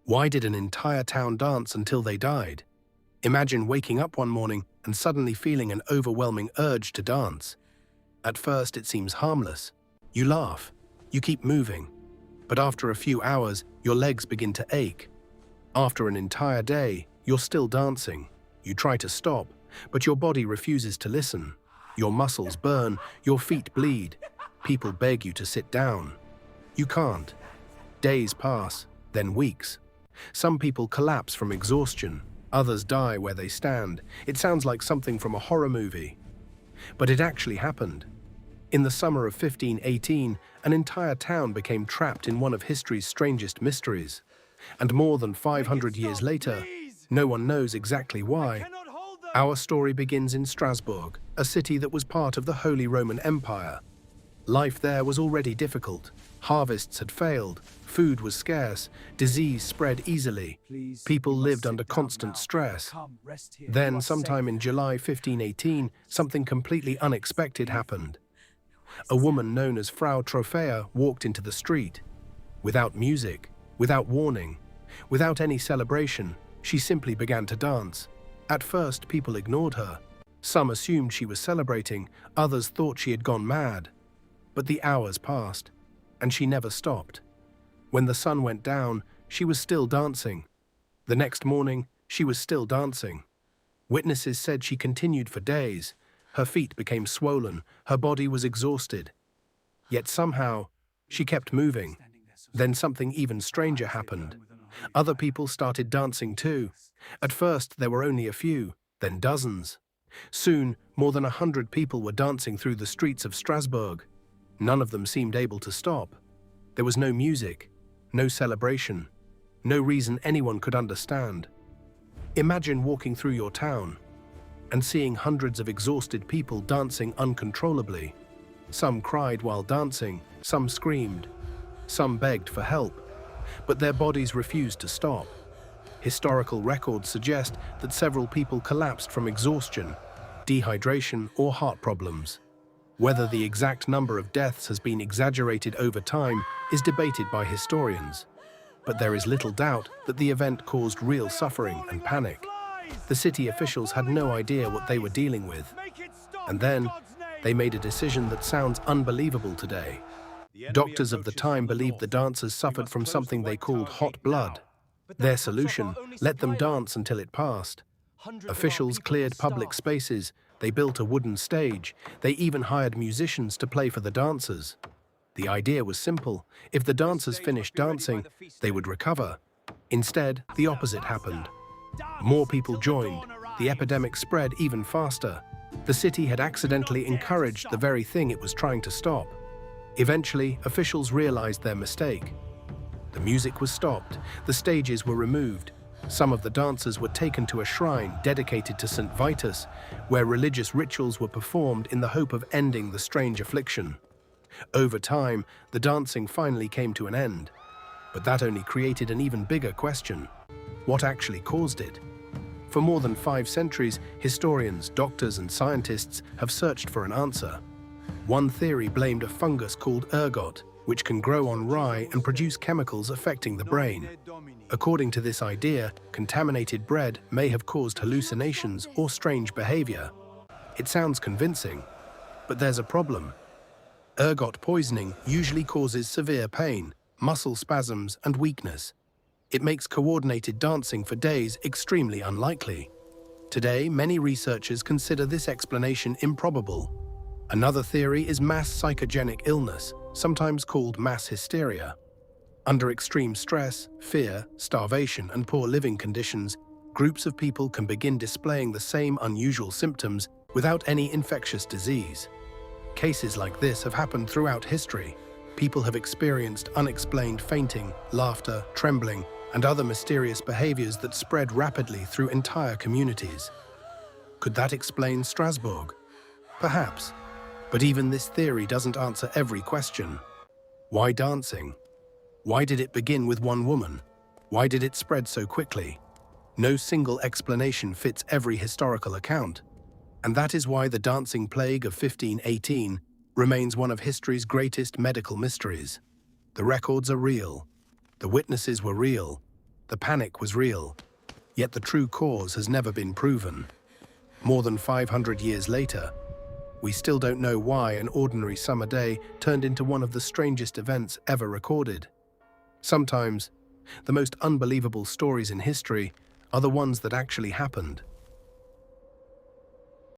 Why did an entire town dance until they died? Imagine waking up one morning and suddenly feeling an overwhelming urge to dance. At first it seems harmless. You laugh, you keep moving. But after a few hours, your legs begin to ache. After an entire day, you're still dancing. You try to stop, but your body refuses to listen. Your muscles burn, your feet bleed. People beg you to sit down. You can't. Days pass, then weeks. Some people collapse from exhaustion. Others die where they stand. It sounds like something from a horror movie. But it actually happened. In the summer of 1518, an entire town became trapped in one of history's strangest mysteries. And more than 500 years later, no one knows exactly why. Our story begins in Strasbourg, a city that was part of the Holy Roman Empire. Life there was already difficult. Harvests had failed, food was scarce, disease spread easily. People lived under constant stress. Then, sometime in July 1518, something completely unexpected happened. A woman known as Frau Trophea walked into the street. Without music, without warning, without any celebration, she simply began to dance. At first, people ignored her. Some assumed she was celebrating, others thought she had gone mad. But the hours passed, and she never stopped. When the sun went down, she was still dancing. The next morning, she was still dancing. Witnesses said she continued for days. Her feet became swollen, her body was exhausted. Yet somehow, she kept moving. Then something even stranger happened. Other people started dancing too. At first, there were only a few, then dozens. Soon, more than 100 people were dancing through the streets of Strasbourg. None of them seemed able to stop. There was no music, no celebration, no reason anyone could understand. Imagine walking through your town and seeing hundreds of exhausted people dancing uncontrollably. Some cried while dancing, some screamed, some begged for help, but their bodies refused to stop. Historical records suggest that several people collapsed from exhaustion, dehydration, or heart problems. Whether the exact number of deaths has been exaggerated over time is debated by historians, but there is little doubt that the event caused real suffering and panic. The city officials had no idea what they were dealing with, and then they made a decision that sounds unbelievable today. Doctors of the time believed the dancers suffered from something they called hot blood. Their solution: let them dance until it passed. Officials cleared public spaces, they built a wooden stage, they even hired musicians to play for the dancers. The idea was simple: if the dancers finished dancing, they would recover. Instead, the opposite happened. More people joined, the epidemic spread even faster. The city had accidentally encouraged the very thing it was trying to stop. Eventually, officials realized their mistake. The music was stopped, the stages were removed. Some of the dancers were taken to a shrine dedicated to St. Vitus, where religious rituals were performed in the hope of ending the strange affliction. Over time, the dancing finally came to an end. But that only created an even bigger question: what actually caused it? For more than 5 centuries, historians, doctors, and scientists have searched for an answer. One theory blamed a fungus called ergot, which can grow on rye and produce chemicals affecting the brain. According to this idea, contaminated bread may have caused hallucinations or strange behavior. It sounds convincing, but there's a problem. Ergot poisoning usually causes severe pain, muscle spasms, and weakness. It makes coordinated dancing for days extremely unlikely. Today, many researchers consider this explanation improbable. Another theory is mass psychogenic illness, sometimes called mass hysteria. Under extreme stress, fear, starvation, and poor living conditions, groups of people can begin displaying the same unusual symptoms without any infectious disease. Cases like this have happened throughout history. People have experienced unexplained fainting, laughter, trembling, and other mysterious behaviors that spread rapidly through entire communities. Could that explain Strasbourg? Perhaps. But even this theory doesn't answer every question. Why dancing? Why did it begin with one woman? Why did it spread so quickly? No single explanation fits every historical account. And that is why the dancing plague of 1518 remains one of history's greatest medical mysteries. The records are real. The witnesses were real. The panic was real, yet the true cause has never been proven. More than 500 years later, we still don't know why an ordinary summer day turned into one of the strangest events ever recorded. Sometimes, the most unbelievable stories in history are the ones that actually happened.